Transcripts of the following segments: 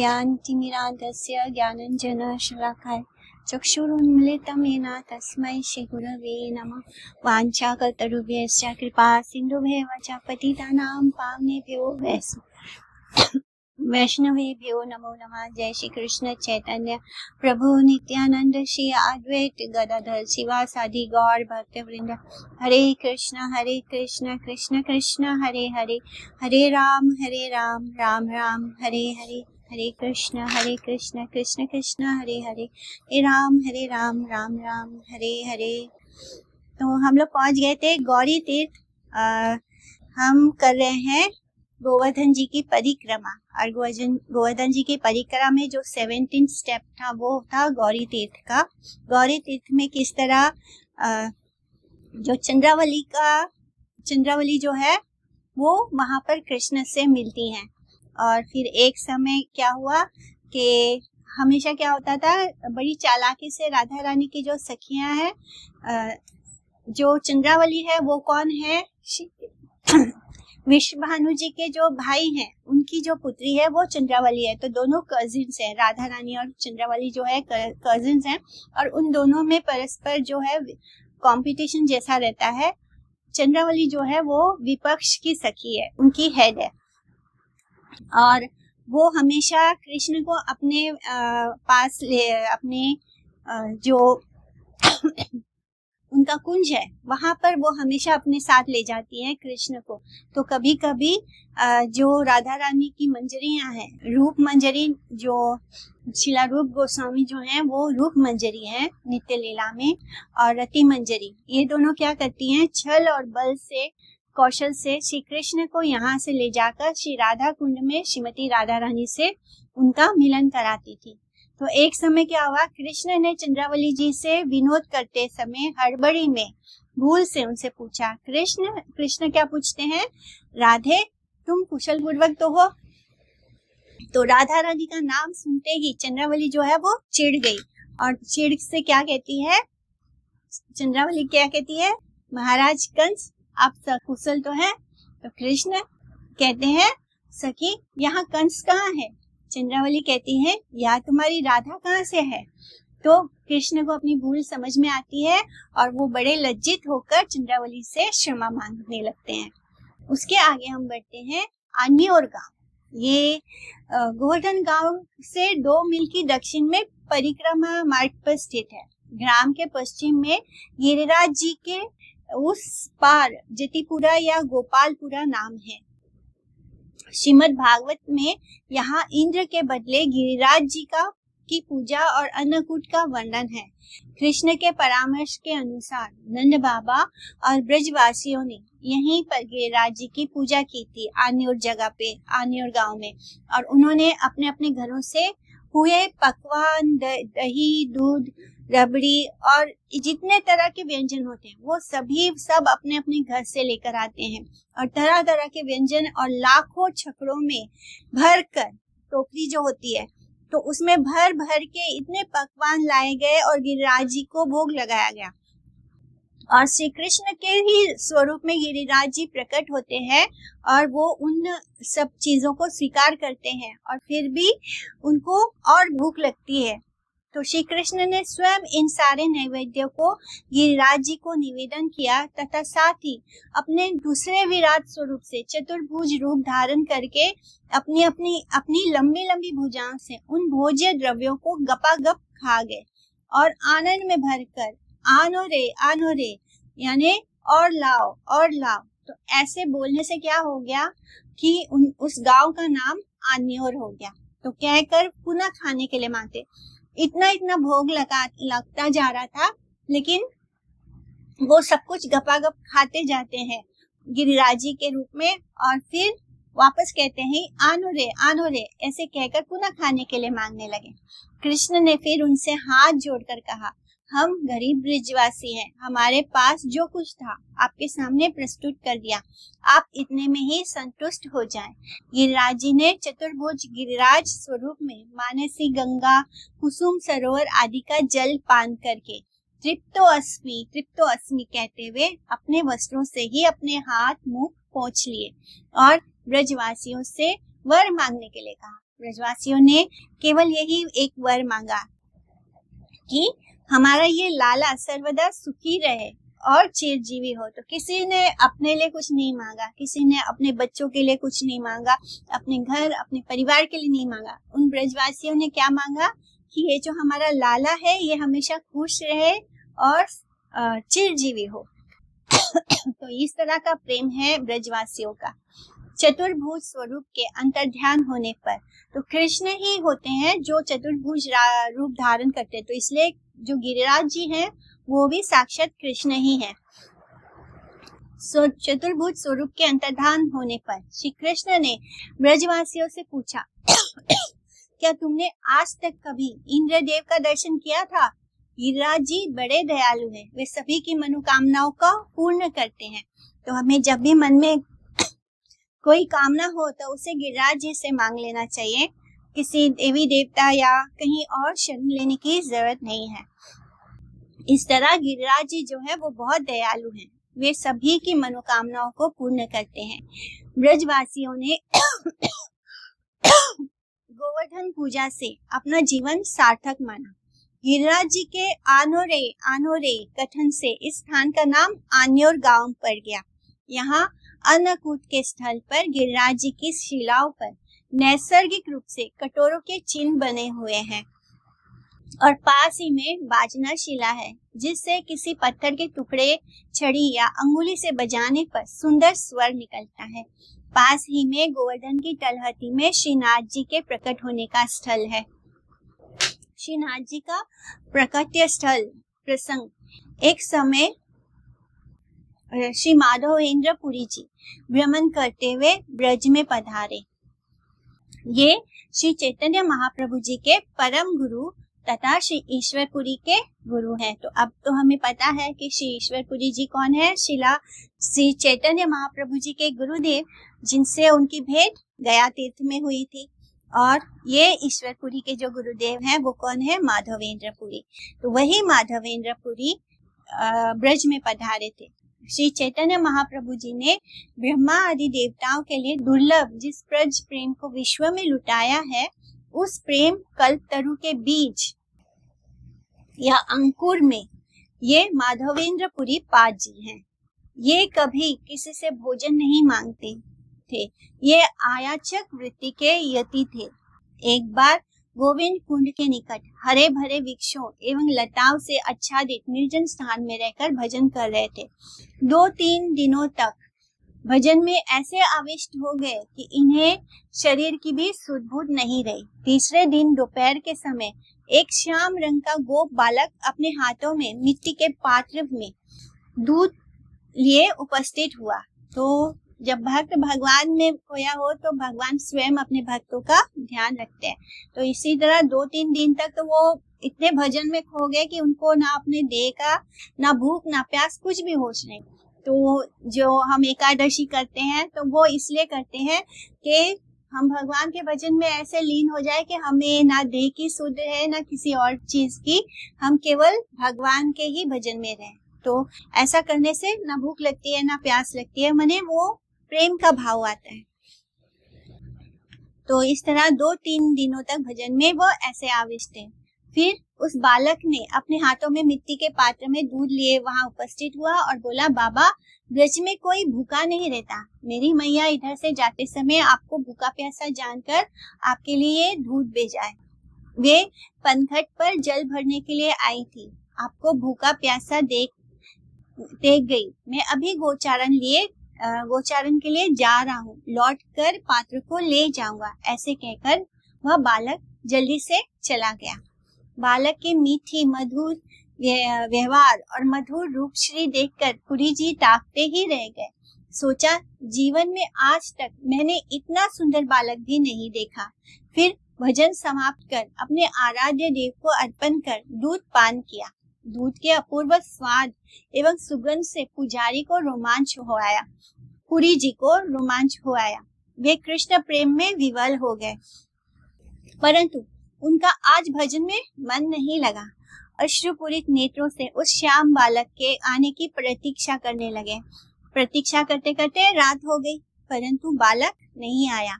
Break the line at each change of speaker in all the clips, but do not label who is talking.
ज्ञानतिमिरान्धस्य ज्ञानञ्जनशलाकाय चक्षुरुन्मिलितं येन तस्मै श्रीगुरवे नमः। वाञ्छाकल्पतरुभ्यश्च कृपा सिन्धुभ्येव च पतितानां पावनेभ्यो वैष्णवेभ्यो नमो नमः। जय श्री कृष्ण चैतन्य प्रभु नित्यानंद श्री अद्वैत गदाधर शिवासादि गौर भक्तवृंद। हरे कृष्ण कृष्ण कृष्ण हरे हरे, हरे राम राम राम हरे हरे, हरे कृष्ण कृष्ण कृष्ण हरे हरे, हरे राम राम राम हरे हरे। तो हम लोग पहुंच गए थे गौरी तीर्थ। हम कर रहे हैं गोवर्धन जी की परिक्रमा, और गोवर्धन जी की परिक्रमा में जो 17 स्टेप था वो था गौरी तीर्थ का। गौरी तीर्थ में किस तरह जो चंद्रावली जो है वो वहां पर कृष्ण से मिलती हैं। और फिर एक समय क्या हुआ कि हमेशा क्या होता था, बड़ी चालाकी से राधा रानी की जो सखियां हैं, जो चंद्रावली है वो कौन है, विश्वभानु जी के जो भाई हैं उनकी जो पुत्री है वो चंद्रावली है। तो दोनों कजिन्स हैं, राधा रानी और चंद्रावली जो है कजिन्स हैं, और उन दोनों में परस्पर जो है कंपटीशन जैसा रहता है। चंद्रावली जो है वो विपक्ष की सखी है, उनकी हेड है, और वो हमेशा कृष्ण को अपने पास अपने जो उनका कुंज है वहां पर वो हमेशा अपने साथ ले जाती है कृष्ण को। तो कभी कभी जो राधा रानी की मंजरियां हैं, रूप मंजरी, जो शिला रूप गोस्वामी जो हैं वो रूप मंजरी हैं नित्य लीला में, और रति मंजरी, ये दोनों क्या करती हैं, छल और बल से, कौशल से श्री कृष्ण को यहाँ से ले जाकर श्री राधा कुंड में श्रीमती राधा रानी से उनका मिलन कराती थी। तो एक समय क्या हुआ, कृष्ण ने चंद्रावली जी से विनोद करते समय हड़बड़ी में भूल से उनसे पूछा। कृष्ण क्या पूछते हैं, राधे तुम कुशल पूर्वक तो हो। तो राधा रानी का नाम सुनते ही चंद्रावली जो है वो चिढ़ गई, और चिढ़ से क्या कहती है, चंद्रावली क्या कहती है, महाराज कंस आप सकुशल तो हैं। तो कृष्ण कहते हैं, सखी यहाँ कंस कहाँ है। चंद्रावली कहती है, या तुम्हारी राधा कहाँ से है। तो कृष्ण को अपनी भूल समझ में आती है और वो बड़े लज्जित होकर चंद्रावली से क्षमा मांगने लगते हैं। उसके आगे हम बढ़ते हैं आन्योर गांव। ये गोवर्धन गांव से 2 मील की दक्षिण में परिक्रमा मार्ग पर स्थित है। ग्राम के पश्चिम में गिरिराज जी के उस पार जतिपुरा या गोपालपुरा नाम है। श्रीमद् भागवत में यहाँ इंद्र के बदले गिरिराज जी की पूजा और अन्नकूट का वर्णन है। कृष्ण के परामर्श के अनुसार नंद बाबा और ब्रजवासियों ने यहीं पर गिरिराज जी की पूजा की थी, आन्योर जगह पे, आन्योर गांव में। और उन्होंने अपने अपने घरों से हुए पकवान, दही, दूध, रबड़ी और जितने तरह के व्यंजन होते हैं वो सब अपने अपने घर से लेकर आते हैं, और तरह तरह के व्यंजन और लाखों छकड़ों में भर कर, टोकरी जो होती है तो उसमें भर भर के इतने पकवान लाए गए और गिरिराज जी को भोग लगाया गया। और श्री कृष्ण के ही स्वरूप में गिरिराज जी प्रकट होते हैं, और वो उन सब चीजों को स्वीकार करते हैं, और फिर भी उनको और भूख लगती है। तो श्री कृष्ण ने स्वयं इन सारे नैवेद्यों को गिरिराज जी को निवेदन किया, तथा साथ ही अपने दूसरे विराट स्वरूप से चतुर्भुज रूप धारण करके अपनी लंबी लंबी भुजाओं से उन भोज्य द्रव्यों को गपागप खा गए, और आनंद में भरकर आनो रे यानी और लाओ। तो ऐसे बोलने से क्या हो गया कि उस गांव का नाम आन्योर हो गया। तो कहकर पुनः खाने के लिए मांगते। इतना भोग लगता जा रहा था, लेकिन वो सब कुछ गपागप खाते जाते हैं गिरिराज जी के रूप में, और फिर वापस कहते हैं आनो रे ऐसे कहकर पुनः खाने के लिए मांगने लगे। कृष्ण ने फिर उनसे हाथ जोड़कर कहा, हम गरीब ब्रिजवासी हैं, हमारे पास जो कुछ था आपके सामने प्रस्तुत कर दिया, आप इतने में ही संतुष्ट हो जाएं। गिरिराज जी ने चतुर्भुज गिरिराज स्वरूप में मानसी गंगा, कुसुम सरोवर आदि का जल पान करके तृप्तो अस्मि कहते हुए अपने वस्त्रों से ही अपने हाथ मुंह पोंछ लिए और ब्रजवासियों से वर मांगने के लिए कहा। ब्रजवासियों ने केवल यही एक वर मांगा कि हमारा ये लाला सर्वदा सुखी रहे और चिरजीवी हो। तो किसी ने अपने लिए कुछ नहीं मांगा, किसी ने अपने बच्चों के लिए कुछ नहीं मांगा, अपने घर अपने परिवार के लिए नहीं मांगा। उन ब्रजवासियों ने क्या मांगा कि ये जो हमारा लाला है ये हमेशा खुश रहे और चिरजीवी हो। तो इस तरह का प्रेम है ब्रजवासियों का। चतुर्भुज स्वरूप के अंतर्ध्यान होने पर तो कृष्ण ही होते हैं जो चतुर्भुज रूप धारण करते हैं। तो इसलिए जो गिरिराज जी हैं वो भी साक्षात कृष्ण ही है। चतुर्भुज स्वरूप के अंतर्धान होने पर श्री कृष्ण ने ब्रजवासियों से पूछा, क्या तुमने आज तक कभी इंद्रदेव का दर्शन किया था? गिरिराज जी बड़े दयालु हैं, वे सभी की मनोकामनाओं का पूर्ण करते हैं। तो हमें जब भी मन में कोई कामना हो तो उसे गिरिराज जी से मांग लेना चाहिए, किसी देवी देवता या कहीं और शरण लेने की जरूरत नहीं है। इस तरह गिरिराज जी जो है वो बहुत दयालु हैं, वे सभी की मनोकामनाओं को पूर्ण करते हैं। ब्रजवासियों ने गोवर्धन पूजा से अपना जीवन सार्थक माना। गिरिराज जी के आनोरे कथन से इस स्थान का नाम आन्योर गांव पड़ गया। यहाँ अन्नकूट के स्थल पर गिरिराज जी की शिलाओं पर नैसर्गिक रूप से कटोरों के चिन्ह बने हुए हैं और पास ही में बाजना शिला है जिससे किसी पत्थर के टुकड़े छड़ी या अंगुली से बजाने पर सुंदर स्वर निकलता है। पास ही में गोवर्धन की तलहटी में श्रीनाथ जी के प्रकट होने का स्थल है। श्रीनाथ जी का प्रकट्य स्थल प्रसंग एक समय श्री माधवेंद्र पुरी जी भ्रमण करते हुए ब्रज में पधारे। ये श्री चैतन्य महाप्रभु जी के परम गुरु तथा श्री ईश्वरपुरी के गुरु हैं। तो अब तो हमें पता है कि श्री ईश्वरपुरी जी कौन है। श्री चैतन्य महाप्रभु जी के गुरुदेव जिनसे उनकी भेंट गया तीर्थ में हुई थी, और ये ईश्वरपुरी के जो गुरुदेव हैं वो कौन है? माधवेंद्र पुरी। तो वही माधवेंद्र पुरी ब्रज में पधारे थे। श्री चैतन्य महाप्रभु जी ने ब्रह्मा आदि देवताओं के लिए दुर्लभ जिस ब्रज प्रेम को विश्व में लुटाया है, उस प्रेम कल्पतरु के बीज या अंकुर में ये माधवेंद्र पुरी पाद जी हैं। ये कभी किसी से भोजन नहीं मांगते थे, ये आयाचक वृत्ति के यति थे। एक बार गोविंद कुंड के निकट हरे भरे वृक्षों एवं लताओं से आच्छादित निर्जन स्थान में रहकर भजन कर रहे थे। 2-3 दिनों तक भजन में ऐसे आविष्ट हो गए कि इन्हें शरीर की भी सुध बुध नहीं रही। तीसरे दिन दोपहर के समय एक श्याम रंग का गोप बालक अपने हाथों में मिट्टी के पात्र में दूध लिए उपस्थित हुआ। तो जब भक्त भगवान में खोया हो तो भगवान स्वयं अपने भक्तों का ध्यान रखते हैं। तो इसी तरह 2-3 दिन तक तो वो इतने भजन में खो गए कि उनको ना अपने देह का ना भूख ना प्यास कुछ भी होश नहीं। तो जो हम एकादशी करते हैं तो वो इसलिए करते हैं कि हम भगवान के भजन में ऐसे लीन हो जाए कि हमें ना देह की सुध है ना किसी और चीज की, हम केवल भगवान के ही भजन में रहें। तो ऐसा करने से ना भूख लगती है ना प्यास लगती है, माने वो प्रेम का भाव आता है। तो इस तरह 2-3 दिनों तक भजन में वो ऐसे आविष्ट है। फिर उस बालक ने अपने हाथों में मिट्टी के पात्र में दूध लिए वहां उपस्थित हुआ और बोला, बाबा ब्रज में कोई भूखा नहीं रहता। मेरी मैया इधर से जाते समय आपको भूखा प्यासा जानकर आपके लिए दूध भेजा है। वे पनघट पर जल भरने के लिए आई थी, आपको भूखा प्यासा देख गई। मैं अभी गोचारण के लिए जा रहा हूँ, लौट कर पात्र को ले जाऊंगा। ऐसे कहकर वह बालक जल्दी से चला गया। बालक के मीठी मधुर व्यवहार और मधुर रूप श्री देखकर पुरी जी ताकते ही रह गए। सोचा, जीवन में आज तक मैंने इतना सुंदर बालक भी नहीं देखा। फिर भजन समाप्त कर अपने आराध्य देव को अर्पण कर दूध पान किया। दूध के अपूर्व स्वाद एवं सुगंध से पुजारी को रोमांच हो आया, पुरी जी को रोमांच हो आया। वे कृष्ण प्रेम में विवल हो गए, परंतु उनका आज भजन में मन नहीं लगा। अश्रुपूरित नेत्रों से उस श्याम बालक के आने की प्रतीक्षा करने लगे। प्रतीक्षा करते करते रात हो गई, परंतु बालक नहीं आया।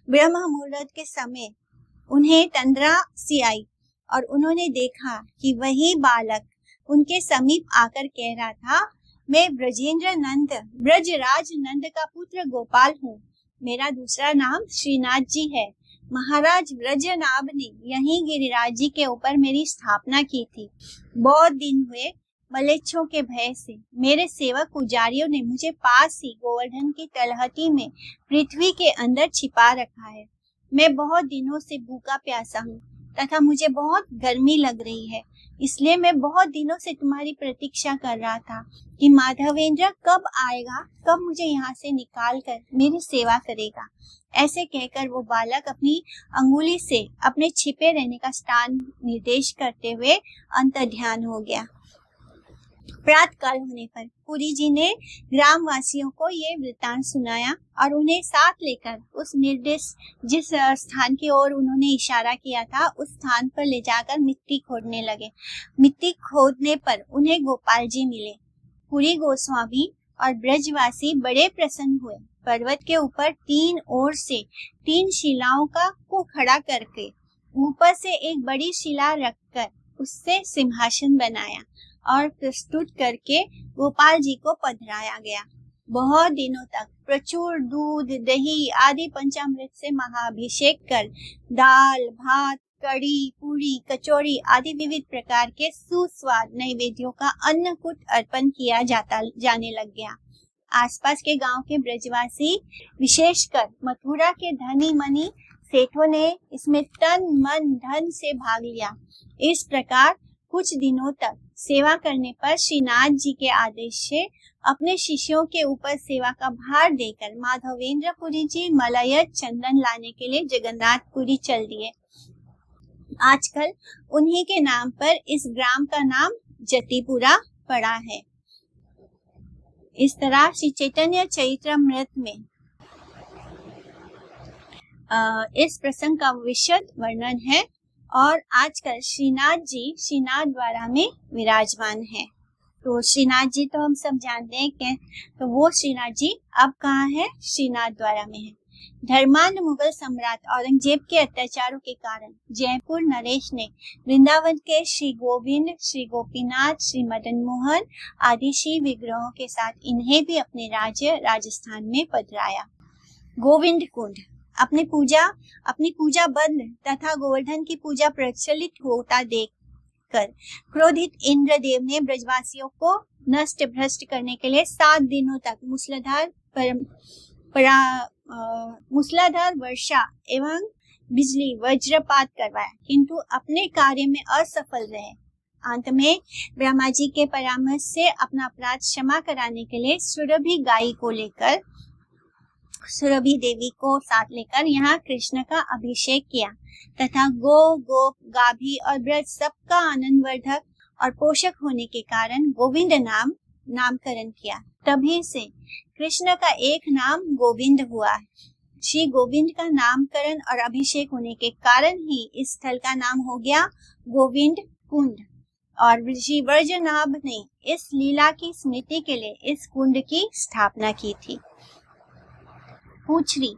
ब्रह्म मुहूर्त के समय उन्हें तंद्रा सी आई और उन्होंने देखा कि वही बालक उनके समीप आकर कह रहा था, मैं ब्रजेंद्र नंद ब्रजराज नंद का पुत्र गोपाल हूँ। मेरा दूसरा नाम श्रीनाथ जी है। महाराज ब्रजनाभ ने यहीं गिरिराज जी के ऊपर मेरी स्थापना की थी। बहुत दिन हुए मलेच्छों के भय से मेरे सेवक पुजारियों ने मुझे पास ही गोवर्धन की तलहटी में पृथ्वी के अंदर छिपा रखा है। मैं बहुत दिनों से भूखा प्यासा हूँ तथा मुझे बहुत गर्मी लग रही है, इसलिए मैं बहुत दिनों से तुम्हारी प्रतीक्षा कर रहा था कि माधवेंद्र कब आएगा, कब मुझे यहाँ से निकाल कर मेरी सेवा करेगा। ऐसे कहकर वो बालक अपनी अंगुली से अपने छिपे रहने का स्थान निर्देश करते हुए अंतर्ध्यान हो गया। प्रातः काल होने पर पुरी जी ने ग्रामवासियों को ये वृत्तांत सुनाया और उन्हें साथ लेकर उस निर्देश जिस स्थान की ओर उन्होंने इशारा किया था उस स्थान पर ले जाकर मिट्टी खोदने लगे। मिट्टी खोदने पर उन्हें गोपाल जी मिले। पुरी गोस्वामी और ब्रजवासी बड़े प्रसन्न हुए। पर्वत के ऊपर 3 ओर से 3 शिलाओं को खड़ा करके ऊपर से एक बड़ी शिला रखकर उससे सिंहासन बनाया और प्रस्तुत करके गोपाल जी को पधराया गया। बहुत दिनों तक प्रचुर दूध, दही आदि पंचामृत से महाअभिषेक कर दाल, भात, कड़ी, पूरी, कचौड़ी आदि विविध प्रकार के सुस्वाद नैवेद्यों का अन्नकूट अर्पण किया जाने लग गया। आसपास के गांव के ब्रजवासी, विशेषकर मथुरा के धनी मनी सेठों ने इसमें तन मन धन से भाग लिया। इस प्रकार कुछ दिनों तक सेवा करने पर श्रीनाथ जी के आदेश से अपने शिष्यों के ऊपर सेवा का भार देकर माधवेंद्र पुरी जी मलयत चंदन लाने के लिए जगन्नाथपुरी चल दिए। आजकल उन्हीं के नाम पर इस ग्राम का नाम जतिपुरा पड़ा है। इस तरह श्री चैतन्य चरितमृत में इस प्रसंग का विशद वर्णन है और आजकल श्रीनाथ जी श्रीनाथ द्वारा में विराजमान है। तो श्रीनाथ जी तो हम सब जानते हैं कि तो वो श्रीनाथ जी अब कहाँ है? श्रीनाथ द्वारा में है। धर्मांध मुगल सम्राट औरंगजेब के अत्याचारों के कारण जयपुर नरेश ने वृंदावन के श्री गोविंद, श्री गोपीनाथ, श्री मदन मोहन आदि शिव विग्रहों के साथ इन्हें भी अपने राज्य राजस्थान में पधराया। गोविंद कुंड अपनी पूजा बंद तथा गोवर्धन की पूजा प्रचलित होता देखकर क्रोधित इंद्रदेव ने ब्रजवासियों को नष्ट भ्रष्ट करने के लिए 7 दिनों तक मूसलाधार वर्षा एवं बिजली वज्रपात करवाया, किंतु अपने कार्य में असफल रहे। अंत में ब्रह्मा जी के परामर्श से अपना अपराध क्षमा कराने के लिए सुरभि देवी को साथ लेकर यहाँ कृष्ण का अभिषेक किया तथा गोप, गाभी और ब्रज सबका आनंदवर्धक और पोषक होने के कारण गोविंद नामकरण किया। तभी से कृष्ण का एक नाम गोविंद हुआ है। श्री गोविंद का नामकरण और अभिषेक होने के कारण ही इस स्थल का नाम हो गया गोविंद कुंड। और श्री ब्रजनाभ ने इस लीला की स्मृति के लिए इस कुंड की स्थापना की थी। पूछरी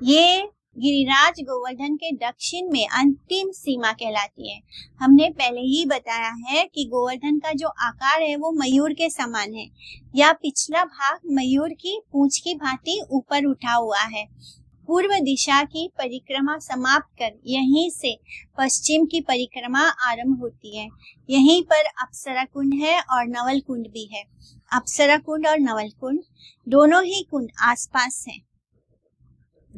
ये गिरिराज गोवर्धन के दक्षिण में अंतिम सीमा कहलाती है। हमने पहले ही बताया है कि गोवर्धन का जो आकार है वो मयूर के समान है। या पिछला भाग मयूर की पूंछ की भांति ऊपर उठा हुआ है। पूर्व दिशा की परिक्रमा समाप्त कर यहीं से पश्चिम की परिक्रमा आरंभ होती है। यहीं पर अप्सरा कुंड है और नवल कुंड भी है। अप्सरा कुंड और नवल कुंड दोनों ही कुंड आसपास हैं।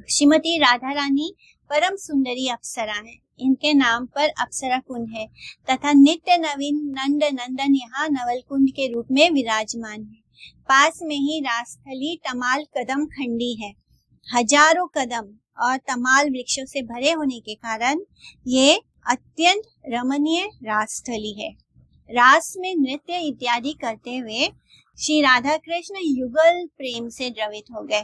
श्रीमती राधा रानी परम सुंदरी अप्सरा है। इनके नाम पर अप्सरा कुंड है तथा नित्य नवीन नंद नंदन यहाँ नवल कुंड के रूप में विराजमान है। पास में ही रासस्थली तमाल कदम खंडी है। हजारों कदम और तमाल वृक्षों से भरे होने के कारण ये अत्यंत रमणीय रासस्थली है। रास में नृत्य इत्यादि करते हुए श्री राधा कृष्ण युगल प्रेम से द्रवित हो गए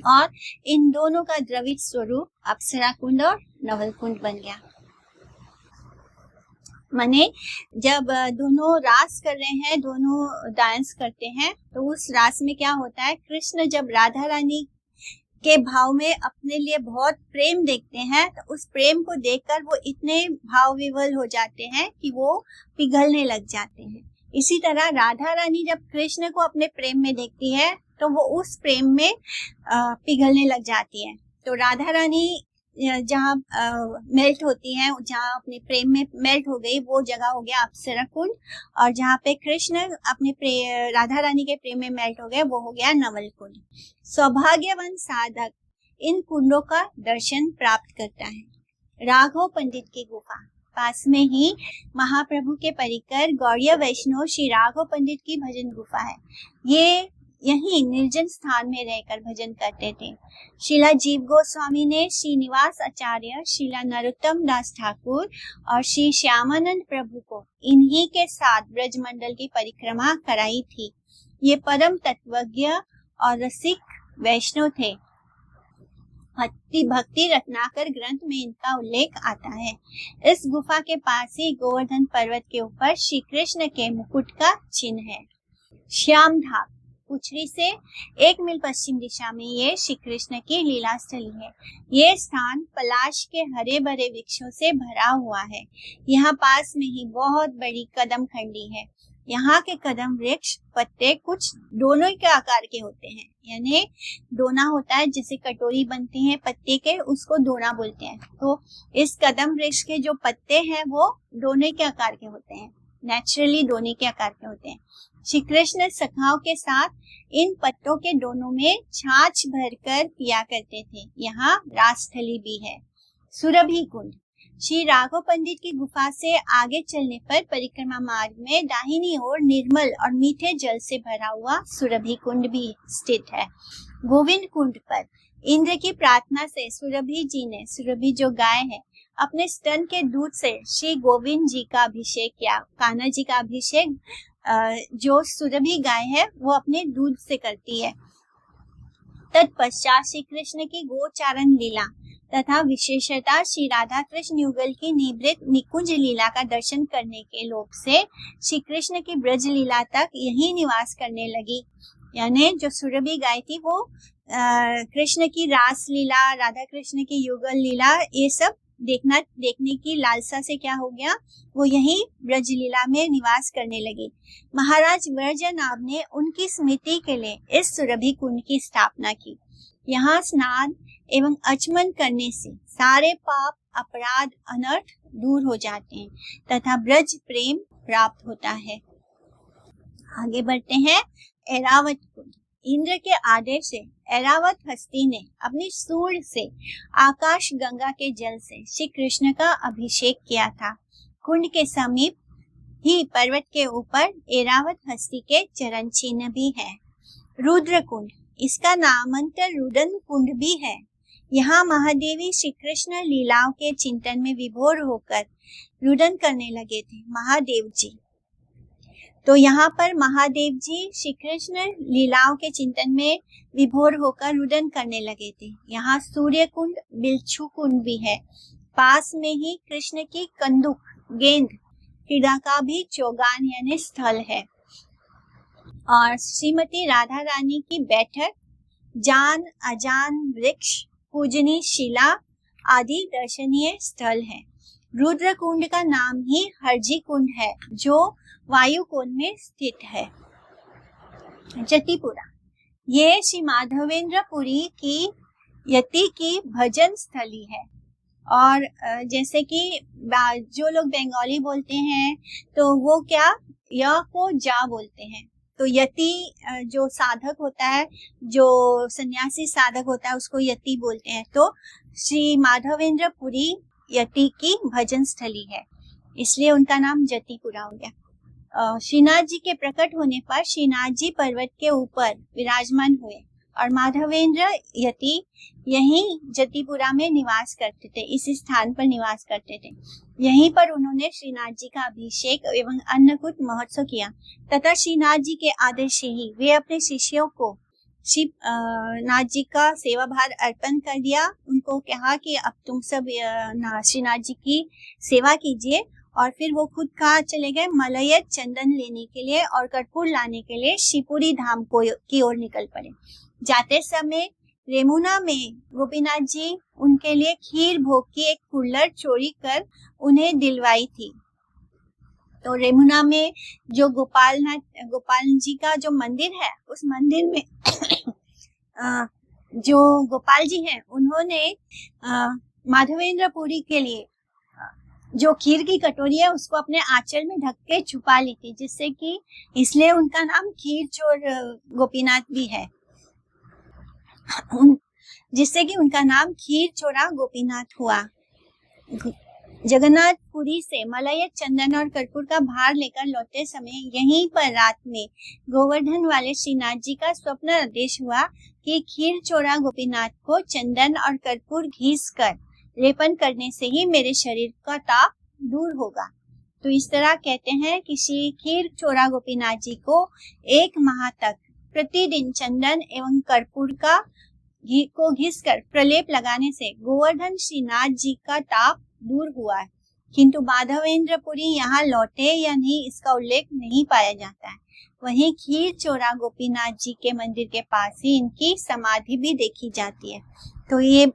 और इन दोनों का द्रवित स्वरूप अप्सरा कुंड और नवल कुंड बन गया। माने जब दोनों रास कर रहे हैं, दोनों डांस करते हैं, तो उस रास में क्या होता है, कृष्ण जब राधा रानी के भाव में अपने लिए बहुत प्रेम देखते हैं, तो उस प्रेम को देखकर वो इतने भाव विवल हो जाते हैं कि वो पिघलने लग जाते हैं। इसी तरह राधा रानी जब कृष्ण को अपने प्रेम में देखती है तो वो उस प्रेम में पिघलने लग जाती है। तो राधा रानी जहाँ मेल्ट होती है, जहाँ अपने प्रेम में मेल्ट हो गई, वो जगह हो गया अप्सरा कुंड, और जहाँ पे कृष्ण अपने राधा रानी के प्रेम में मेल्ट हो गए वो हो गया नवल कुंड। सौभाग्यवान साधक इन कुंडों का दर्शन प्राप्त करता है। राघव पंडित की गुफा पास में ही महाप्रभु के परिकर गौड़ीय वैष्णव श्री राघव पंडित की भजन गुफा है। ये यही निर्जन स्थान में रहकर भजन करते थे। शीला जीव गोस्वामी ने श्रीनिवास आचार्य, शीला नरोत्तम दास ठाकुर और श्री श्यामानंद प्रभु को इन्हीं के साथ ब्रजमंडल की परिक्रमा कराई थी। ये परम तत्वज्ञ और रसिक वैष्णव थे। भक्ति रत्नाकर ग्रंथ में इनका उल्लेख आता है। इस गुफा के पास ही गोवर्धन पर्वत के ऊपर श्री कृष्ण के मुकुट का चिन्ह है। श्याम धाम पुछरी से 1 मील पश्चिम दिशा में ये श्री कृष्ण की लीला स्थली है। ये स्थान पलाश के हरे भरे वृक्षों से भरा हुआ है। यहाँ पास में ही बहुत बड़ी कदम खंडी है। यहाँ के कदम वृक्ष पत्ते कुछ दोनों के आकार के होते हैं, यानी दोना होता है, जैसे कटोरी बनती है पत्ते के, उसको दोना बोलते हैं। तो इस कदम वृक्ष के जो पत्ते हैं वो दोने के आकार के होते हैं, नेचुरली दोने के आकार के होते हैं। श्री कृष्ण सखाओं के साथ इन पत्तों के दोनों में छाछ भरकर पिया करते थे। यहाँ रासस्थली भी है। सुरभि कुंड श्री राघव पंडित की गुफा से आगे चलने पर परिक्रमा मार्ग में दाहिनी ओर निर्मल और मीठे जल से भरा हुआ सुरभि कुंड भी स्थित है। गोविंद कुंड पर इंद्र की प्रार्थना से सुरभि जी ने, सुरभि जो गाय है, अपने स्तन के दूध से श्री गोविंद जी का अभिषेक किया। कान्हा जी का अभिषेक जो सुरभि गाय है वो अपने दूध से करती है। तत्पश्चात श्री कृष्ण की गोचारण लीला तथा विशेषता श्री राधा कृष्ण युगल की निवृत्त निकुंज लीला का दर्शन करने के लोभ से श्री कृष्ण की ब्रज लीला तक यही निवास करने लगी। यानी जो सुरभि गाय थी वो कृष्ण की रास लीला, राधा कृष्ण की युगल लीला, ये सब देखने की लालसा से क्या हो गया, वो यही ब्रज लीला में निवास करने लगी। महाराज वर्जनाभ ने उनकी स्मृति के लिए इस सुरभि कुंड की स्थापना की। यहाँ स्नान एवं आचमन करने से सारे पाप, अपराध, अनर्थ दूर हो जाते हैं तथा ब्रज प्रेम प्राप्त होता है। आगे बढ़ते हैं। ऐरावत कुंड। इंद्र के आदेश से ऐरावत हस्ती ने अपनी सूंड से आकाश गंगा के जल से श्री कृष्ण का अभिषेक किया था। कुंड के समीप ही पर्वत के ऊपर ऐरावत हस्ती के चरण चिन्ह भी है। रुद्र कुंड, इसका नामांतर रुदन कुंड भी है। यहाँ महादेवी श्री कृष्ण लीलाओं के चिंतन में विभोर होकर रुदन करने लगे थे। महादेव जी, तो यहाँ पर महादेव जी श्री कृष्ण लीलाओं के चिंतन में विभोर होकर रुदन करने लगे थे। यहाँ सूर्य कुंड, बिलछू कुंड भी है। पास में ही कृष्ण की कंदुक, गेंद क्रीड़ा का भी चौगान यानी स्थल है और श्रीमती राधा रानी की बैठक, जान अजान वृक्ष, पूजनी शिला आदि दर्शनीय स्थल है। रुद्र कुंड का नाम ही हरजी कुंड है जो वायु कुंड में स्थित है। जतिपुरा, ये श्री माधवेंद्रपुरी की यति की भजन स्थली है। और जैसे कि जो लोग बंगाली बोलते हैं तो वो क्या य को जा बोलते हैं। तो यति जो साधक होता है, जो सन्यासी साधक होता है, उसको यति बोलते हैं। तो श्री माधवेंद्रपुरी यति की भजन स्थली है, इसलिए उनका नाम जतिपुरा हो गया। श्रीनाथ जी के प्रकट होने पर श्रीनाथ जी पर्वत के ऊपर विराजमान हुए और माधवेंद्र यति यहीं जतिपुरा में निवास करते थे, इस स्थान पर निवास करते थे। यहीं पर उन्होंने श्रीनाथ जी का अभिषेक एवं अन्नकूट महोत्सव किया तथा श्रीनाथ जी के आदेश से ही वे अपने शिष्यों को श्री नाथ जी का सेवा भार अर्पण कर दिया। उनको कहा कि अब तुम सब श्रीनाथ जी की सेवा कीजिए और फिर वो खुद कहाँ चले गए, मलयत चंदन लेने के लिए और कटपुर लाने के लिए शिवपुरी धाम की ओर निकल पड़े। जाते समय रेमुना में गोपीनाथ जी उनके लिए खीर भोग की एक कुल्हड़ चोरी कर उन्हें दिलवाई थी। तो रेमुना में जो गोपाल जी का जो मंदिर है, उस मंदिर में जो गोपाल जी हैं उन्होंने माधवेंद्र पुरी के लिए जो खीर की कटोरी है उसको अपने आंचल में ढक के छुपा ली थी, जिससे कि इसलिए उनका नाम खीर चोर गोपीनाथ भी है, जिससे कि उनका नाम खीर चोरा गोपीनाथ हुआ। जगन्नाथपुरी से मलय, चंदन और कर्पूर का भार लेकर लौटते समय यहीं पर रात में गोवर्धन वाले श्रीनाथ जी का स्वप्न आदेश हुआ कि खीर चोरा गोपीनाथ को चंदन और कर्पूर घिस कर लेपन करने से ही मेरे शरीर का ताप दूर होगा। तो इस तरह कहते हैं कि श्री खीर चोरा गोपीनाथ जी को 1 माह तक प्रतिदिन चंदन एवं कर्पूर को घिसकर प्रलेप लगाने से गोवर्धन श्रीनाथ जी का ताप दूर हुआ है। किंतु माधवेंद्र पुरी यहाँ लौटे या नहीं, इसका उल्लेख नहीं पाया जाता है। वहीं खीर चोरा गोपीनाथ जी के मंदिर के पास ही इनकी समाधि भी देखी जाती है। तो ये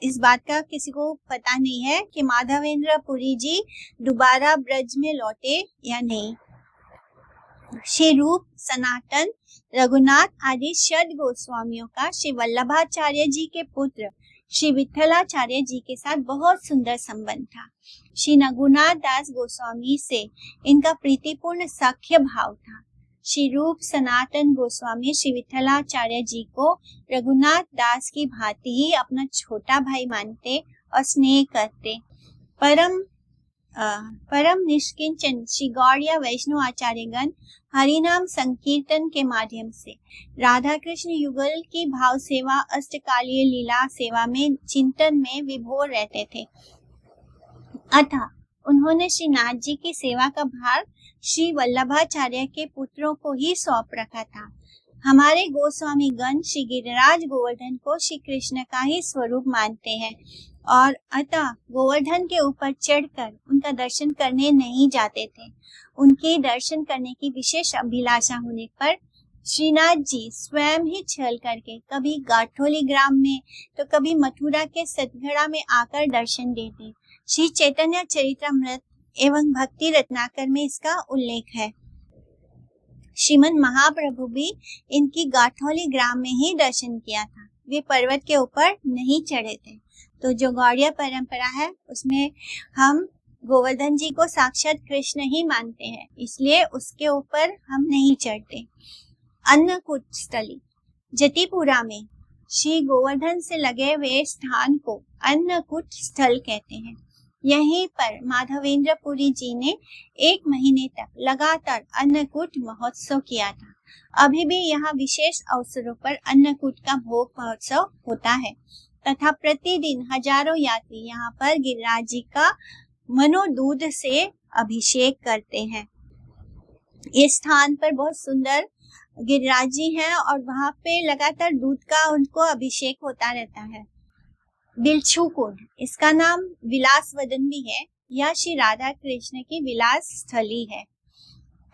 इस बात का किसी को पता नहीं है कि माधवेंद्र पुरी जी दोबारा ब्रज में लौटे या नहीं। श्री रूप, सनातन, रघुनाथ आदि षड गोस्वामियों का श्री वल्लभाचार्य जी के पुत्र श्री विठलाचार्य जी के साथ बहुत सुंदर संबंध था। श्री रघुनाथ दास गोस्वामी से इनका प्रीतिपूर्ण सख्य भाव था। श्री रूप सनातन गोस्वामी श्री विठलाचार्य जी को रघुनाथ दास की भांति ही अपना छोटा भाई मानते और स्नेह करते। परम निष्किंचन श्री गौड़िया वैष्णव आचार्यगण हरिनाम संकीर्तन के माध्यम से राधा कृष्ण युगल की भाव सेवा, अष्टकालीय लीला सेवा में चिंतन में विभोर रहते थे। अतः उन्होंने श्री नाथ जी की सेवा का भार श्री वल्लभाचार्य के पुत्रों को ही सौंप रखा था। हमारे गोस्वामी गण श्री गिरिराज गोवर्धन को श्री कृष्ण का ही स्वरूप मानते हैं और अतः गोवर्धन के ऊपर चढ़कर उनका दर्शन करने नहीं जाते थे। उनके दर्शन करने की विशेष अभिलाषा होने पर श्रीनाथ जी स्वयं ही छल करके कभी गाठोली ग्राम में तो कभी मथुरा के सतगड़ा में आकर दर्शन देते। श्री चैतन्य चरितमृत एवं भक्ति रत्नाकर में इसका उल्लेख है। श्रीमन महाप्रभु भी इनकी गाठौली ग्राम में ही दर्शन किया था। वे पर्वत के ऊपर नहीं चढ़े थे। तो जो गौड़िया परंपरा है उसमें हम गोवर्धन जी को साक्षात कृष्ण ही मानते हैं, इसलिए उसके ऊपर हम नहीं चढ़ते। अन्नकूट स्थली जतिपुरा में श्री गोवर्धन से लगे हुए स्थान को अन्नकूट स्थल कहते हैं। यहीं पर माधवेंद्र पुरी जी ने 1 महीने तक लगातार अन्नकूट महोत्सव किया था। अभी भी यहाँ विशेष अवसरों पर अन्नकूट का भोग महोत्सव होता है तथा प्रतिदिन हजारों यात्री यहाँ पर गिरिराज जी का मनोदूध से अभिषेक करते हैं। इस स्थान पर बहुत सुंदर गिरिराज जी हैं और वहाँ पे लगातार दूध का उनको अभिषेक होता रहता है। बिलछू कुंड, इसका नाम विलास वदन भी है। यह श्री राधा कृष्ण की विलास स्थली है।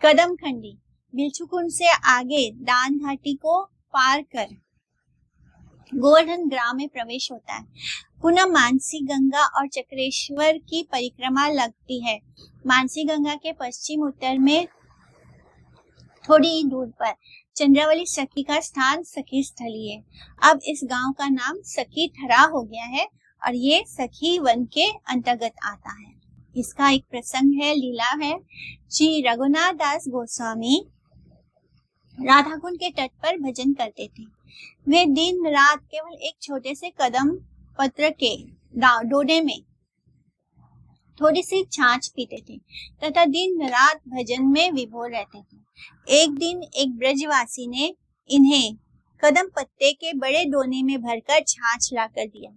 कदम खंडी बिलछू कुंड से आगे दान घाटी को पार कर गोवर्धन ग्राम में प्रवेश होता है। पुनः मानसी गंगा और चक्रेश्वर की परिक्रमा लगती है। मानसी गंगा के पश्चिम उत्तर में थोड़ी दूर पर चंद्रावली सखी का स्थान सखी स्थली है। अब इस गांव का नाम सखी थरा हो गया है और ये सखी वन के अंतर्गत आता है। इसका एक प्रसंग है, लीला है। श्री रघुनाथ दास गोस्वामी राधा कुंड के तट पर भजन करते थे। वे दिन रात केवल एक छोटे से कदम पत्र के डोडे में थोड़ी सी छाछ पीते थे तथा दिन रात भजन में विभोर रहते थे। एक दिन एक ब्रजवासी ने इन्हें कदम पत्ते के बड़े दोने में भरकर छाछ लाकर दिया।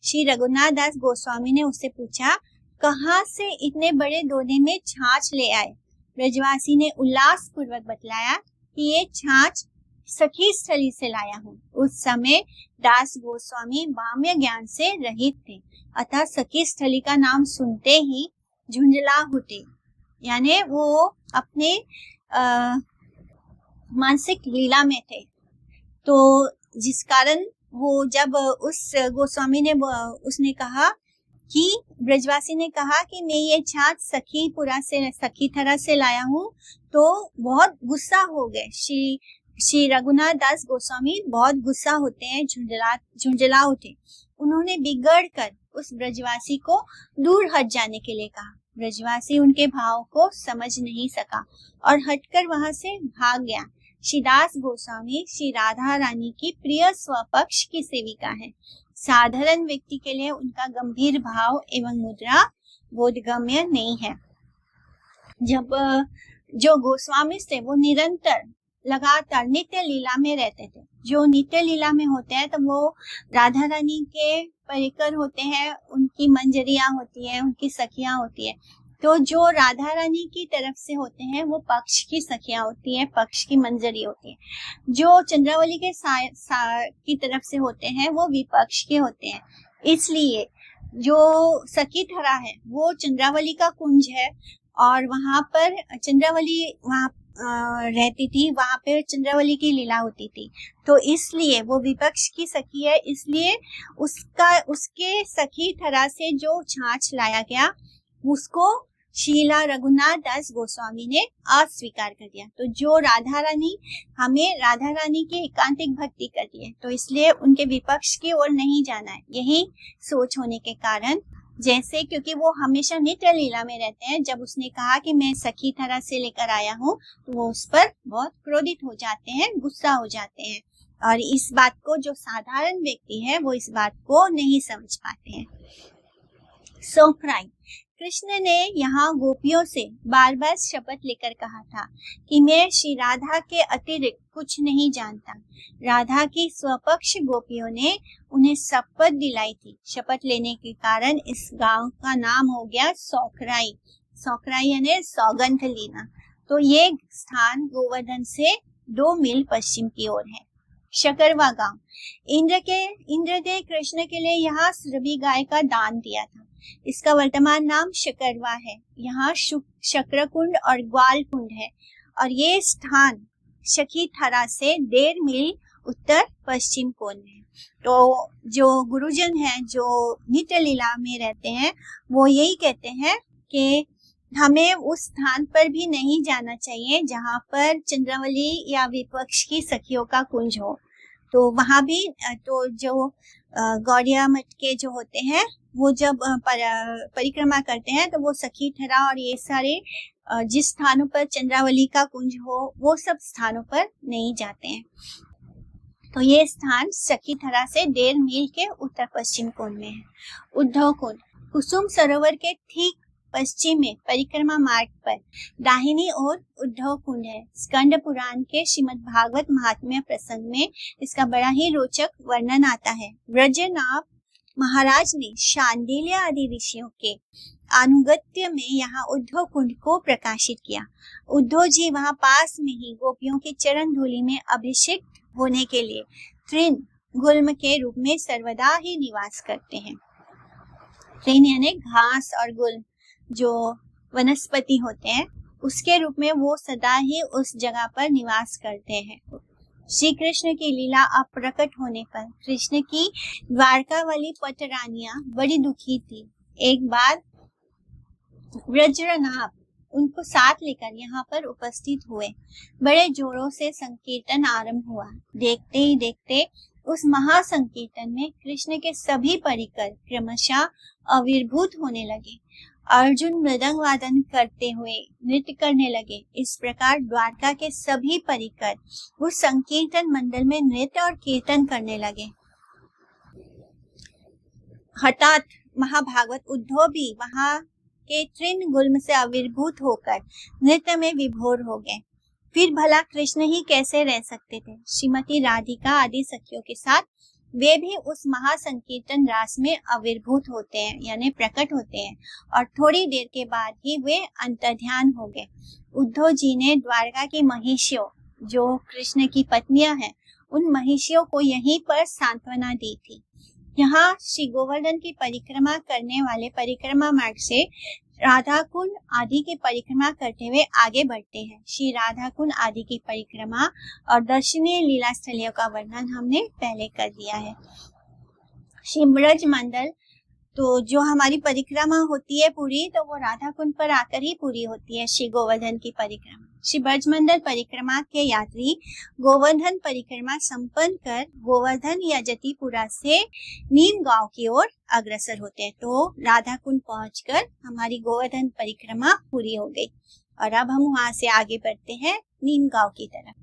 श्री रघुनाथ दास गोस्वामी ने उससे पूछा, कहाँ से इतने बड़े दोने में छाछ ले आए? ब्रजवासी ने उल्लास पूर्वक बतलाया कि ये छाछ सखी स्थली से लाया हूँ। उस समय दास गोस्वामी बाह्य ज्ञान से रहित थे, अतः सखी स्थली का नाम सुनते ही झुंझला उठे, यानी वो अपने मानसिक लीला में थे, तो जिस कारण वो जब उस गोस्वामी ने उसने कहा कि ब्रजवासी ने कहा कि मैं ये छाछ सखी तरह से लाया हूँ, तो बहुत गुस्सा हो गए। श्री रघुनाथ दास गोस्वामी बहुत गुस्सा होते हैं, झुंझला उठे। उन्होंने बिगड़ कर उस ब्रजवासी को दूर हट जाने के लिए कहा। ब्रजवासी उनके भाव को समझ नहीं सका और हटकर वहां से भाग गया। श्रीदास गोस्वामी श्री राधा रानी की प्रिय स्वपक्ष की सेविका है। साधारण व्यक्ति के लिए उनका गंभीर भाव एवं मुद्रा बोधगम्य नहीं है। जब जो गोस्वामी थे वो निरंतर लगातार नित्य लीला में रहते थे। जो नित्य लीला में होते हैं तो वो राधा रानी के परिकर होते हैं, उनकी मंजरियां होती है, उनकी सखियां होती है। तो जो राधा रानी की तरफ से होते हैं वो पक्ष की सखियां होती है, पक्ष की मंजरी होती है। जो चंद्रावली के की तरफ से होते हैं वो विपक्ष के होते हैं। इसलिए जो सखी धरा है वो चंद्रावली का कुंज है और वहां पर चंद्रावली वहां रहती थी, वहां पे चंद्रावली की लीला होती थी। तो इसलिए वो विपक्ष की सखी है, इसलिए उसके सखी धरा से जो छाछ लाया गया उसको शीला रघुनाथ दास गोस्वामी ने अस्वीकार कर दिया। तो जो हमें राधा रानी की एकांतिक भक्ति करती है, तो इसलिए उनके विपक्ष की ओर नहीं जाना है। यही सोच होने के कारण, जैसे क्योंकि वो हमेशा नित्य लीला में रहते हैं, जब उसने कहा कि मैं सखी तरह से लेकर आया हूँ तो वो उस पर बहुत क्रोधित हो जाते हैं, गुस्सा हो जाते हैं। और इस बात को जो साधारण व्यक्ति है वो इस बात को नहीं समझ पाते हैं। सोखराई, कृष्ण ने यहाँ गोपियों से बार बार शपथ लेकर कहा था कि मैं श्री राधा के अतिरिक्त कुछ नहीं जानता। राधा की स्वपक्ष गोपियों ने उन्हें शपथ दिलाई थी। शपथ लेने के कारण इस गांव का नाम हो गया सौखराई। सौखराई यानी सौगंध लेना। तो ये स्थान गोवर्धन से 2 मील पश्चिम की ओर है। शकरवा गांव, इंद्र ने कृष्ण के लिए यहाँ सुरभि गाय का दान दिया था। इसका वर्तमान नाम शकरवा है। यहाँ शक्रकुंड और ग्वाल कुंड है और ये स्थान शकी थरा से 1.5 मील उत्तर पश्चिम कोण में है। तो जो गुरुजन हैं जो नित्य लीला में रहते हैं वो यही कहते हैं कि हमें उस स्थान पर भी नहीं जाना चाहिए जहाँ पर चंद्रावली या विपक्ष की सखियों का कुंज हो। तो वहां भी तो जो गौड़िया मठ के जो होते हैं वो जब परिक्रमा करते हैं तो वो सखी थरा और ये सारे जिस स्थानों पर चंद्रावली का कुंज हो वो सब स्थानों पर नहीं जाते हैं। तो ये स्थान सखी थरा से 1.5 मील के उत्तर पश्चिम कोण में है। उद्धव कुंड, कुसुम सरोवर के ठीक पश्चिम में परिक्रमा मार्ग पर दाहिनी ओर उद्धव कुंड है। स्कंद पुराण के श्रीमद् भागवत महात्म्य प्रसंग में इसका बड़ा ही रोचक वर्णन आता है। ब्रजनाभ महाराज ने शांडिल्य आदि ऋषियों के अनुगत्य में यहाँ उद्धव कुंड को प्रकाशित किया। उद्धव जी वहाँ पास में ही गोपियों की चरण धूलि में अभिषेक होने के लिए तृण गुल्म के रूप में सर्वदा ही निवास करते हैं। तृण यानी घास और गुल्म जो वनस्पति होते हैं उसके रूप में वो सदा ही उस जगह पर निवास करते हैं। श्री कृष्ण की लीला अप्रकट होने पर कृष्ण की द्वारका वाली पटरानियां बड़ी दुखी थी। एक बार ब्रजनाभ उनको साथ लेकर यहाँ पर उपस्थित हुए। बड़े जोरों से संकीर्तन आरंभ हुआ। देखते ही देखते उस महासंकीर्तन में कृष्ण के सभी परिकर क्रमशः आविर्भूत होने लगे। अर्जुन मृदंग वादन करते हुए नृत्य करने लगे। इस प्रकार द्वारका के सभी परिकर उस संकीर्तन मंडल में नृत्य और कीर्तन करने लगे। हठात महाभागवत उद्धव भी वहां के तृण गुल्म से आविर्भूत होकर नृत्य में विभोर हो गए। फिर भला कृष्ण ही कैसे रह सकते थे। श्रीमती राधिका आदि सखियों के साथ वे भी उस महासंकीर्तन रास में आविर्भूत होते हैं यानी प्रकट होते हैं और थोड़ी देर के बाद ही वे अंतर्ध्यान हो गए। उद्धव जी ने द्वारका की महिषियों जो कृष्ण की पत्नियां हैं उन महिषियों को यहीं पर सांत्वना दी थी। यहाँ श्री गोवर्धन की परिक्रमा करने वाले परिक्रमा मार्ग से राधा कुंड आदि की परिक्रमा करते हुए आगे बढ़ते हैं। श्री राधा कुंड आदि की परिक्रमा और दर्शनीय लीला स्थलियों का वर्णन हमने पहले कर दिया है। श्री ब्रज मंडल, तो जो हमारी परिक्रमा होती है पूरी, तो वो राधा कुंड पर आकर ही पूरी होती है। श्री गोवर्धन की परिक्रमा, श्री ब्रजमंडल परिक्रमा के यात्री गोवर्धन परिक्रमा संपन्न कर गोवर्धन या जतिपुरा से नीम गांव की ओर अग्रसर होते हैं। तो राधा कुंड पहुंचकर हमारी गोवर्धन परिक्रमा पूरी हो गई और अब हम वहां से आगे बढ़ते हैं नीम गांव की तरफ।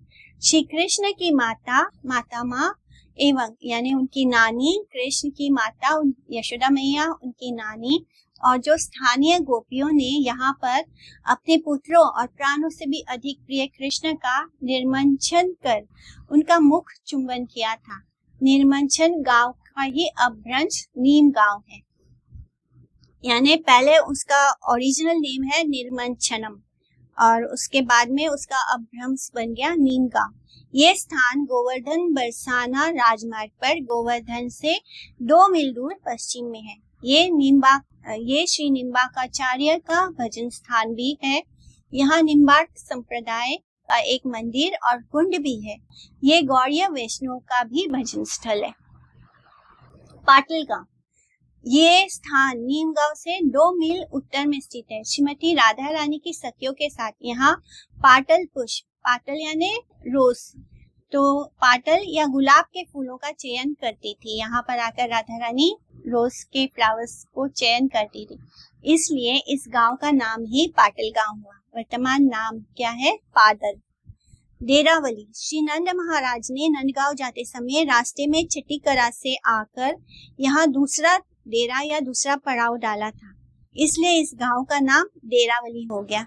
श्री कृष्ण की माता माँ एवं यानी उनकी नानी, कृष्ण की माता यशोदा मैया उनकी नानी, और जो स्थानीय गोपियों ने यहाँ पर अपने पुत्रों और प्राणों से भी अधिक प्रिय कृष्ण का निर्मंचन कर उनका मुख चुंबन किया था। निर्मंचन गांव का ही अपभ्रंश नीम गांव है, यानी पहले उसका ओरिजिनल नेम है निर्मंचनम और उसके बाद में उसका अपभ्रंश बन गया नीम गांव। ये स्थान गोवर्धन बरसाना राजमार्ग पर गोवर्धन से 2 मील दूर पश्चिम में है। ये श्री निम्बाकाचार्य का भजन स्थान भी है। यहाँ निम्बार्क संप्रदाय का एक मंदिर और कुंड भी है। ये गौड़ीय वैष्णव का भी भजन स्थल है। पाटल गांव, ये स्थान नीम गांव से 2 मील उत्तर में स्थित है। श्रीमती राधा रानी की सखियों के साथ यहाँ पाटल पुष्प, पाटल यानी रोज, तो पाटल या गुलाब के फूलों का चयन करती थी। यहाँ पर आकर राधा रानी रोज के फ्लावर्स को चयन करती थी, इसलिए इस गांव का नाम ही पाटल गांव हुआ। वर्तमान नाम क्या है? पादल। डेरावली, श्री नंद महाराज ने नंदगांव जाते समय रास्ते में छठीकरा से आकर यहाँ दूसरा डेरा या दूसरा पड़ाव डाला था, इसलिए इस गांव का नाम डेरावली हो गया।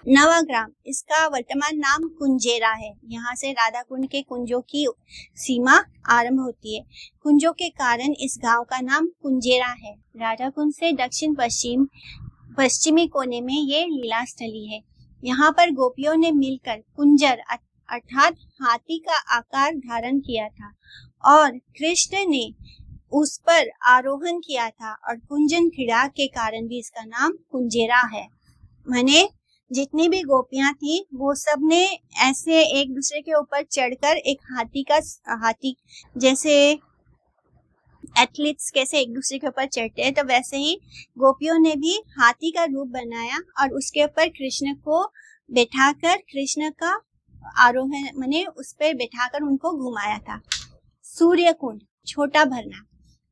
नवाग्राम, इसका वर्तमान नाम कुंजेरा है। यहाँ से राधा कुंड के कुंजों की सीमा आरंभ होती है। कुंजों के कारण इस गांव का नाम कुंजेरा है। राधा कुंड से दक्षिण पश्चिमी कोने में ये लीला स्थली है। यहाँ पर गोपियों ने मिलकर कुंजर अर्थात हाथी का आकार धारण किया था और कृष्ण ने उस पर आरोहण किया था और कुंजन क्रीड़ा के कारण भी इसका नाम कुंजेरा है। माने जितनी भी गोपियां थी वो सब ने ऐसे एक दूसरे के ऊपर चढ़कर एक हाथी जैसे एथलीट्स कैसे एक दूसरे के ऊपर चढ़ते हैं, तो वैसे ही गोपियों ने भी हाथी का रूप बनाया और उसके ऊपर कृष्ण को बैठाकर कृष्ण का आरोहण माने उस पर बैठाकर उनको घुमाया था। सूर्य कुंड, छोटा भरना,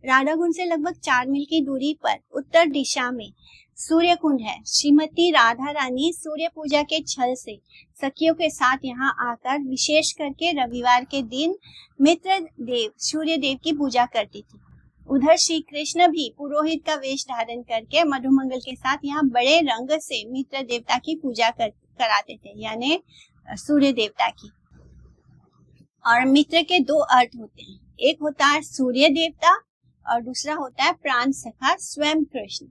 राधा कुंड से लगभग 4 मील की दूरी पर उत्तर दिशा में सूर्य कुंड है। श्रीमती राधा रानी सूर्य पूजा के छल से सखियों के साथ यहाँ आकर विशेष करके रविवार के दिन मित्र देव सूर्य देव की पूजा करती थी। उधर श्री कृष्ण भी पुरोहित का वेश धारण करके मधुमंगल के साथ यहाँ बड़े रंग से मित्र देवता की पूजा कराते थे, यानी सूर्य देवता की। और मित्र के 2 अर्थ होते हैं, एक होता है सूर्य देवता और दूसरा होता है प्राण सखा स्वयं कृष्ण।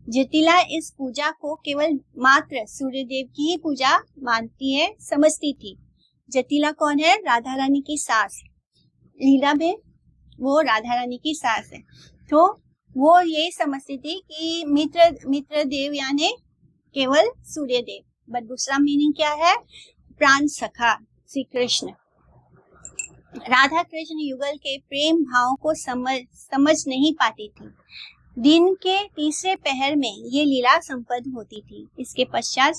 जटिला इस पूजा को केवल मात्र सूर्य देव की ही पूजा मानती है, समझती थी। जटिला कौन है? राधा रानी की सास। लीला में वो राधा रानी की सास है, तो वो ये समझती थी कि मित्र देव यानी केवल सूर्य देव, बट दूसरा मीनिंग क्या है? प्राण सखा श्री कृष्ण। राधा कृष्ण युगल के प्रेम भाव को समझ नहीं पाती थी। दिन के तीसरे पहर में ये लीला संपन्न होती थी। इसके पश्चात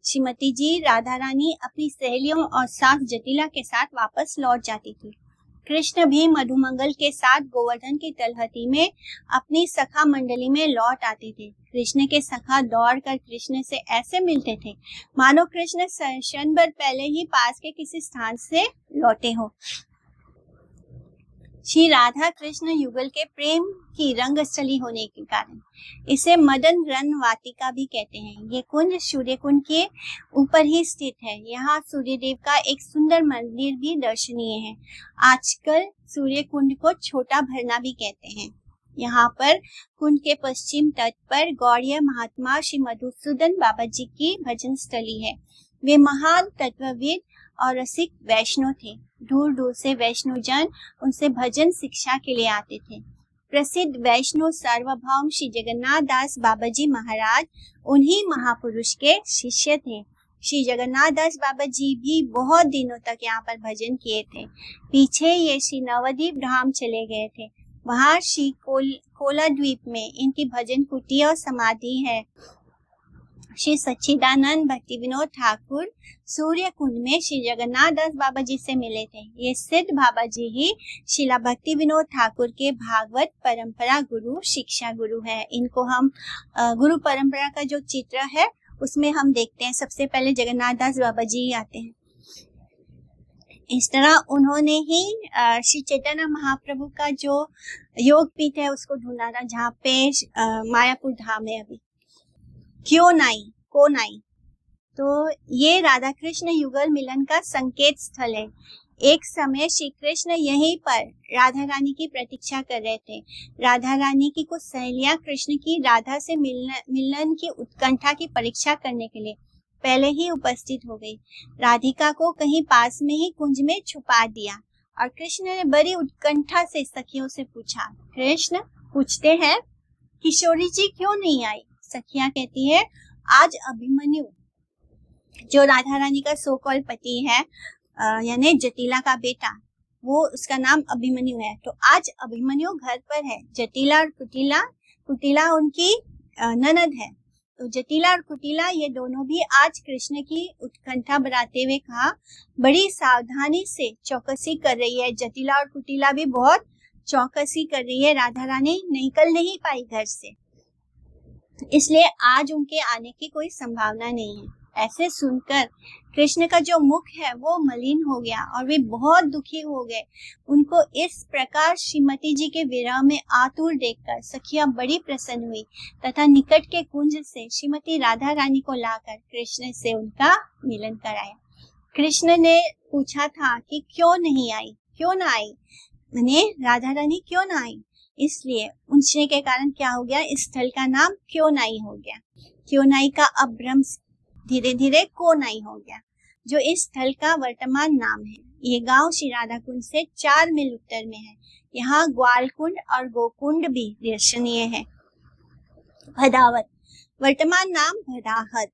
श्रीमती जी राधा रानी अपनी सहेलियों और सास जटिला के साथ वापस लौट जाती थी। कृष्ण भी मधुमंगल के साथ गोवर्धन की तलहटी में अपनी सखा मंडली में लौट आते थे। कृष्ण के सखा दौड़कर कृष्ण से ऐसे मिलते थे मानो कृष्ण क्षण भर पहले ही पास के किसी स्थान से लौटे हो। श्री राधा कृष्ण युगल के प्रेम की रंगस्थली होने के कारण इसे मदन रन वाटिका भी कहते हैं। ये कुंज सूर्य कुंड के ऊपर ही स्थित है। यहाँ सूर्य देव का एक सुंदर मंदिर भी दर्शनीय है। आजकल सूर्य कुंड को छोटा भरना भी कहते हैं। यहाँ पर कुंड के पश्चिम तट पर गौड़ीय महात्मा श्री मधुसूदन बाबा जी की भजन स्थली है। वे महान तत्वविद और रसिक वैष्णव थे। दूर दूर से वैष्णव जन उनसे भजन शिक्षा के लिए आते थे। प्रसिद्ध वैष्णव सार्वभौम श्री जगन्नाथ दास बाबा जी महाराज उन्हीं महापुरुष के शिष्य थे। श्री जगन्नाथ दास बाबा जी भी बहुत दिनों तक यहाँ पर भजन किए थे। पीछे ये श्री नवद्वीप धाम चले गए थे। वहाँ श्री कोला द्वीप में इनकी भजन कुटी और समाधि है। श्री सच्चिदानंद भक्ति विनोद ठाकुर सूर्य कुंड में श्री जगन्नाथ दास बाबा जी से मिले थे। ये सिद्ध बाबा जी ही शिला भक्ति विनोद ठाकुर के भागवत परंपरा गुरु, शिक्षा गुरु है। इनको हम गुरु परंपरा का जो चित्र है उसमें हम देखते हैं, सबसे पहले जगन्नाथ दास बाबा जी आते हैं। इस तरह उन्होंने ही श्री चैतन्य महाप्रभु का जो योग पीठ है उसको ढूंढा था, जहाँ पे मायापुर धाम है अभी। कोनाई तो ये राधा कृष्ण युगल मिलन का संकेत स्थल है। एक समय श्री कृष्ण यहीं पर राधा रानी की प्रतीक्षा कर रहे थे। राधा रानी की कुछ सहेलियां कृष्ण की राधा से मिलन की उत्कंठा की परीक्षा करने के लिए पहले ही उपस्थित हो गई। राधिका को कहीं पास में ही कुंज में छुपा दिया और कृष्ण ने बड़ी उत्कंठा से सखियों से पूछा। कृष्ण पूछते हैं, किशोरी जी क्यों नहीं आई? सखियां कहती है, आज अभिमन्यु जो राधा रानी का सो कॉल्ड पति है, यानी जटिला का बेटा, वो उसका नाम अभिमन्यु है, तो आज अभिमन्यु घर पर है। जटिला और कुटिला उनकी ननद है। तो जटिला और कुटिला ये दोनों भी आज कृष्ण की उत्कंठा बढ़ाते हुए कहा, बड़ी सावधानी से चौकसी कर रही है। जटिला और कुटिला भी बहुत चौकसी कर रही है। राधा रानी निकल नहीं पाई घर से, इसलिए आज उनके आने की कोई संभावना नहीं है। ऐसे सुनकर कृष्ण का जो मुख है वो मलिन हो गया और वे बहुत दुखी हो गए। उनको इस प्रकार श्रीमती जी के विरह में आतुर देखकर सखियां बड़ी प्रसन्न हुई तथा निकट के कुंज से श्रीमती राधा रानी को लाकर कृष्ण से उनका मिलन कराया। कृष्ण ने पूछा था कि क्यों ना आई, मैंने राधा रानी क्यों ना आई। इसलिए पूछने के कारण क्या हो गया, इस स्थल का नाम क्योंनाई हो गया। क्योंनाई का अपभ्रंश धीरे धीरे कोनाई हो गया, जो इस स्थल का वर्तमान नाम है। ये गांव श्री राधा कुंड से 4 मील उत्तर में है। यहाँ ग्वाल कुंड और गोकुंड भी दर्शनीय है। भदावत वर्तमान नाम भदाहद,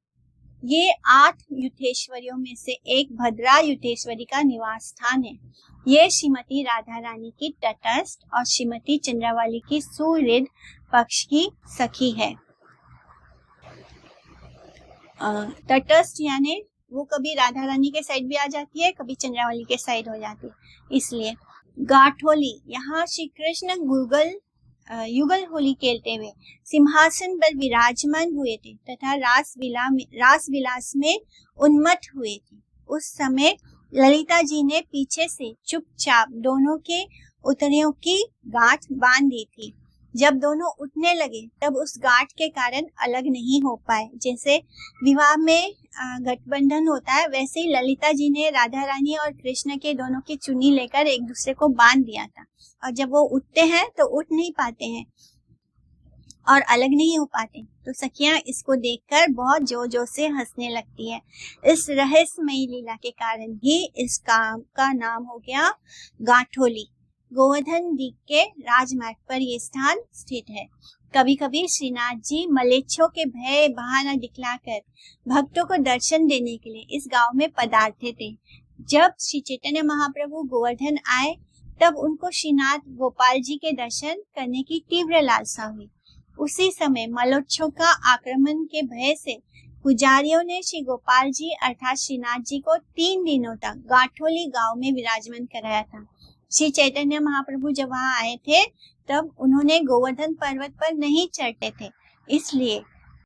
ये 8 युथेश्वरियों में से एक भद्रा युथेश्वरी का निवास स्थान है। ये श्रीमती राधा रानी की तटस्थ और श्रीमती चंद्रावली की सुहृद पक्ष की सखी है। तटस्थ यानी वो कभी राधा रानी के साइड भी आ जाती है, कभी चंद्रावली के साइड हो जाती है। इसलिए गाठोली, यहाँ श्री कृष्ण युगल होली खेलते हुए सिंहासन पर विराजमान हुए थे तथा रास विलास में उन्मत्त हुए थे। उस समय ललिता जी ने पीछे से चुपचाप दोनों के उतरियों की गांठ बांध दी थी। जब दोनों उठने लगे तब उस गांठ के कारण अलग नहीं हो पाए। जैसे विवाह में गठबंधन होता है, वैसे ही ललिता जी ने राधा रानी और कृष्ण के दोनों की चुन्नी लेकर एक दूसरे को बांध दिया था। और जब वो उठते हैं तो उठ नहीं पाते हैं और अलग नहीं हो पाते। तो सखियां इसको देखकर बहुत जोर जोर से हंसने लगती है। इस रहस्यमयी लीला के कारण ही इस काम का नाम हो गया गाठोली। गोवर्धन दीप के राजमार्ग पर ये स्थान स्थित है। कभी कभी श्रीनाथ जी मलेच्छों के भय बहाना दिखलाकर भक्तों को दर्शन देने के लिए इस गांव में पधारते थे। जब श्री चैतन्य महाप्रभु गोवर्धन आए तब उनको श्रीनाथ गोपाल जी के दर्शन करने की तीव्र लालसा हुई। उसी समय मलेच्छों का आक्रमण के भय से पुजारियों ने श्री गोपाल जी अर्थात श्रीनाथ जी को 3 दिनों तक गाठोली गांव में विराजमान कराया था। श्री चैतन्य महाप्रभु जब वहां आए थे तब उन्होंने गोवर्धन पर्वत पर नहीं चढ़ते थे, इसलिए